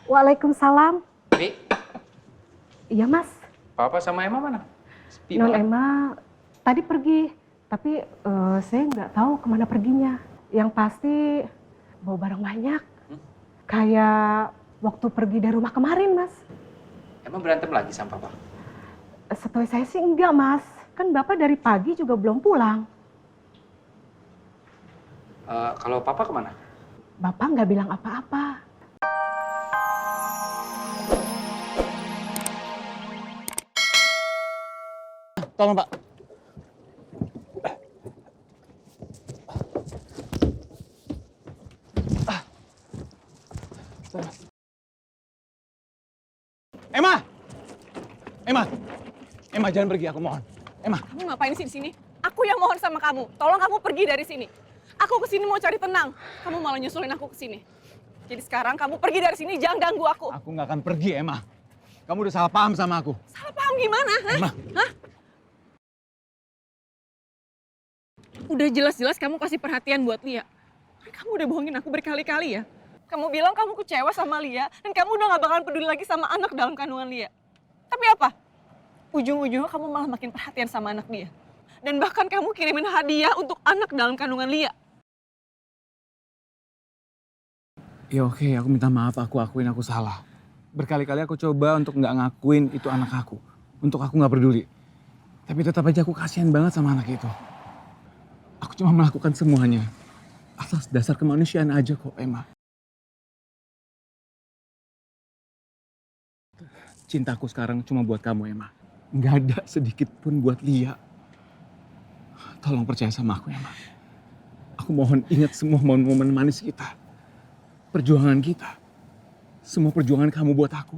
Waalaikumsalam. Ri, Iya mas, Papa sama Emma mana? Sepi Non banget. Emma tadi pergi, tapi saya nggak tahu kemana perginya. Yang pasti bawa barang banyak, kayak waktu pergi dari rumah kemarin mas. Emma berantem lagi sama Papa? Setahu saya sih enggak mas, kan bapak dari pagi juga belum pulang. Kalau Papa kemana? Bapak nggak bilang apa-apa. Tolong Pak. Emma! Emma! Emma jangan pergi, aku mohon. Emma, Kamu ngapain sih di sini? Aku yang mohon sama kamu. Tolong kamu pergi dari sini. Aku kesini mau cari tenang. Kamu malah nyusulin aku ke sini. Jadi sekarang kamu pergi dari sini, jangan ganggu aku. aku nggak akan pergi, Emma. Kamu udah salah paham sama aku. Salah paham gimana? Hah? Emma. Hah? Udah jelas-jelas kamu kasih perhatian buat Lia. Kamu udah bohongin aku berkali-kali ya. Kamu bilang kamu kecewa sama Lia dan kamu udah gak bakalan peduli lagi sama anak dalam kandungan Lia. Tapi apa? Ujung-ujungnya kamu malah makin perhatian sama anak dia. Dan bahkan kamu kirimin hadiah untuk anak dalam kandungan Lia. Ya oke, aku minta maaf, aku akuin aku salah. Berkali-kali aku coba untuk nggak ngakuin itu anak aku. Untuk aku nggak peduli. Tapi tetap aja aku kasihan banget sama anak itu. Aku cuma melakukan semuanya atas dasar kemanusiaan aja kok, Emma. Cintaku sekarang cuma buat kamu, Emma. Nggak ada sedikit pun buat Lia. Tolong percaya sama aku, Emma. Aku mohon ingat semua momen-momen manis kita. Perjuangan kita. Semua perjuangan kamu buat aku.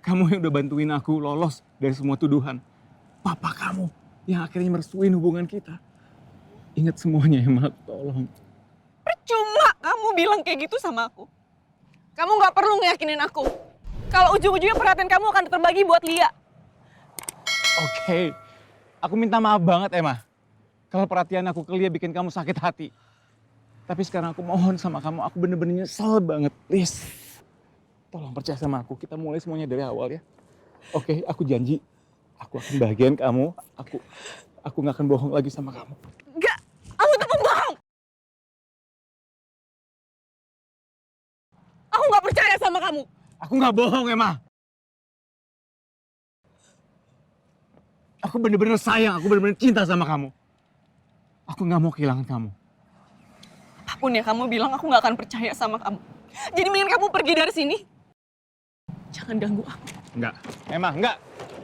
Kamu yang udah bantuin aku lolos dari semua tuduhan. Papa kamu yang akhirnya merestuin hubungan kita. Ingat semuanya, Emma. Tolong. Percuma kamu bilang kayak gitu sama aku. Kamu gak perlu ngeyakinin aku. Kalau ujung-ujungnya perhatian kamu akan terbagi buat Lia. Oke. Aku minta maaf banget, Emma. Kalau perhatian aku ke Lia bikin kamu sakit hati. Tapi sekarang aku mohon sama kamu, aku bener-bener nyesel banget. Please. Tolong percaya sama aku, kita mulai semuanya dari awal ya. Oke, aku janji. Aku akan bahagiain kamu. Aku gak akan bohong lagi sama kamu. Enggak, kamu tuh pembohong. Aku gak percaya sama kamu. Aku gak bohong, Emma. Aku bener-bener sayang, aku bener-bener cinta sama kamu. Aku gak mau kehilangan kamu. Apapun yang kamu bilang, aku gak akan percaya sama kamu. Jadi mendingan kamu pergi dari sini. Jangan ganggu aku. Enggak. Emma, enggak.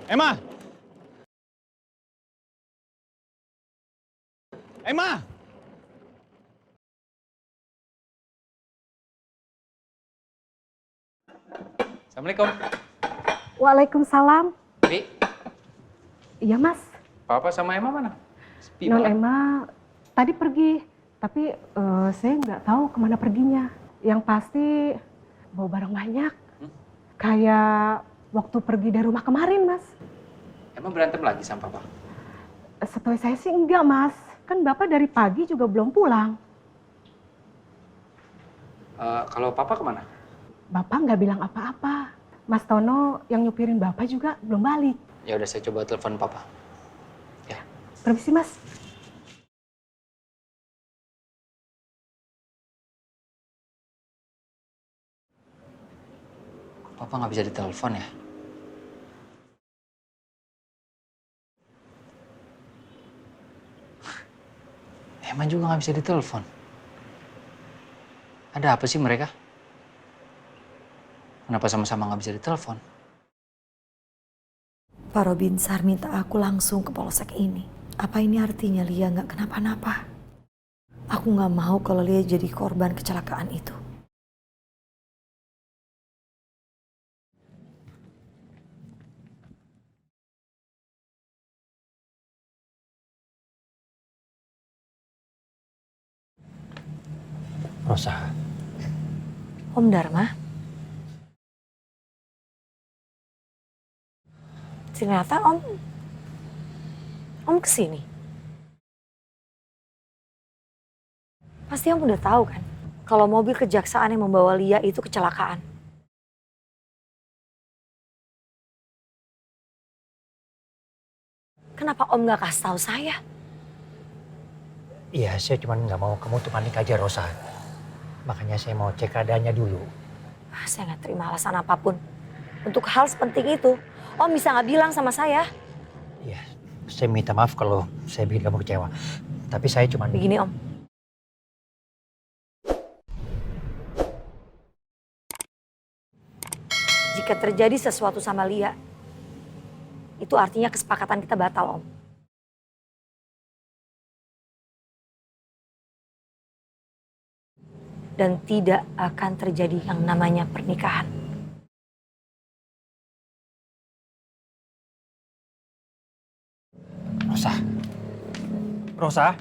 Emma! Emma! Assalamualaikum. Waalaikumsalam. Ri, Iya mas, Papa sama Emma mana? Sepi Non banget. Emma tadi pergi, tapi saya nggak tahu kemana perginya. Yang pasti bawa barang banyak, kayak waktu pergi dari rumah kemarin mas. Emma berantem lagi sama Papa? Setahu saya sih enggak mas, kan bapak dari pagi juga belum pulang. Kalau Papa kemana? Bapak nggak bilang apa-apa. Mas Tono yang nyupirin bapak juga belum balik. Ya udah, saya coba telepon Papa. Ya. Permisi mas. Papa nggak bisa ditelepon ya? Emma juga nggak bisa ditelepon. Ada apa sih mereka? Kenapa sama-sama nggak bisa ditelepon? Pak Robinsar minta aku langsung ke polsek ini. Apa ini artinya Lia nggak kenapa-napa? Aku nggak mau kalau Lia jadi korban kecelakaan itu. Rosa. Om Dharma? Ternyata Om kesini. Pasti Om udah tahu kan, kalau mobil kejaksaan yang membawa Lia itu kecelakaan. Kenapa Om nggak kasih tahu saya? Iya, saya cuma nggak mau kamu tuh panik aja, Rosa. Makanya saya mau cek keadaannya dulu. Saya nggak terima alasan apapun. Untuk hal sepenting itu, Om bisa nggak bilang sama saya? Iya, saya minta maaf kalau saya bikin kamu kecewa. Tapi saya cuma... Begini Om. Jika terjadi sesuatu sama Lia, itu artinya kesepakatan kita batal Om. Dan tidak akan terjadi yang namanya pernikahan. Rosa. Rosa.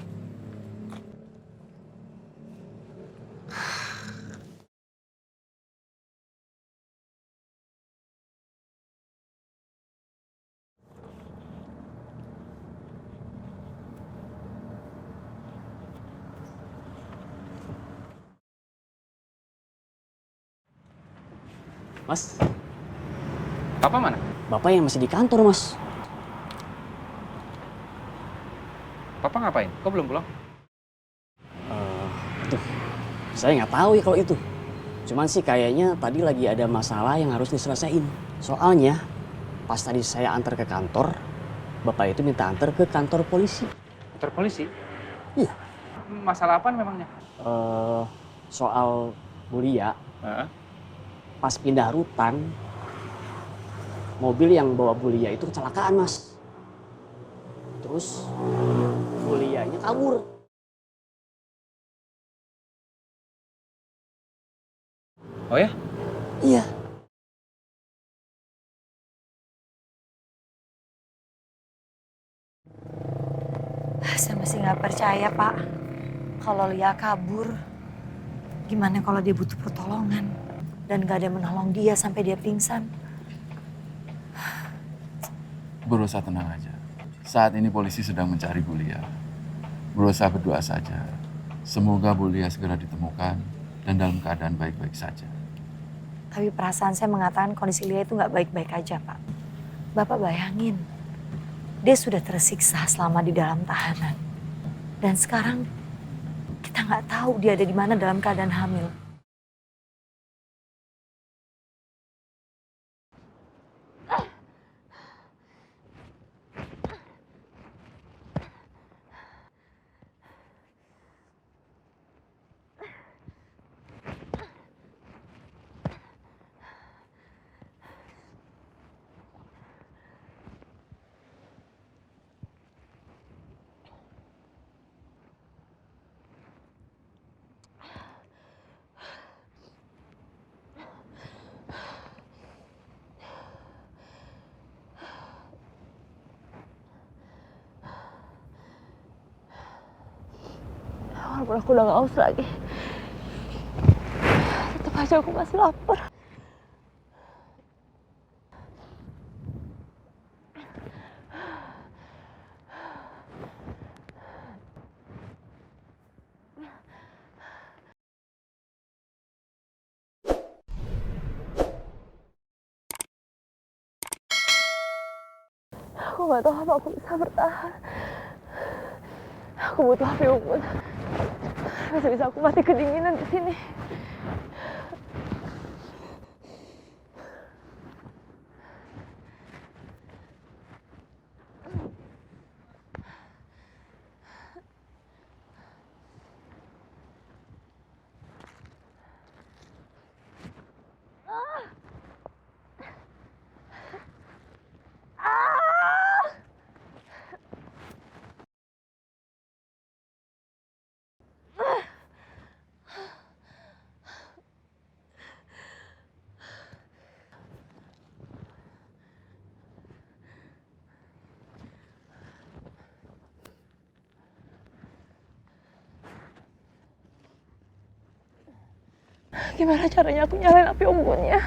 Mas, Papa mana? bapak yang masih di kantor, Mas. Papa ngapain? Kok belum pulang? Aduh, saya nggak tahu ya kalau itu. Cuman sih kayaknya tadi lagi ada masalah yang harus diselesaikan. Soalnya, pas tadi saya antar ke kantor, bapak itu minta antar ke kantor polisi. Kantor polisi? Iya. Masalah apa memangnya? Soal Bulia, pas pindah rutan, mobil yang bawa Bulia itu kecelakaan, Mas. Terus Bulianya kabur. Oh ya? Iya. Saya masih nggak percaya Pak. Kalau Lia kabur, gimana kalau dia butuh pertolongan? Dan gak ada yang menolong dia sampai dia pingsan. Berusaha tenang aja. Saat ini polisi sedang mencari Bulia. Berusaha berdoa saja. Semoga Bulia segera ditemukan dan dalam keadaan baik-baik saja. Tapi perasaan saya mengatakan kondisi Lia itu nggak baik-baik aja Pak. Bapak bayangin, dia sudah tersiksa selama di dalam tahanan. Dan sekarang kita nggak tahu dia ada di mana dalam keadaan hamil. Walaupun aku udah gak haus lagi, tetap aja aku masih lapar. Aku gak tahu apa aku bisa bertahan. Aku butuh api unggun. Bisa-bisa aku mati kedinginan di sini. Gimana caranya aku nyalain api unggunnya?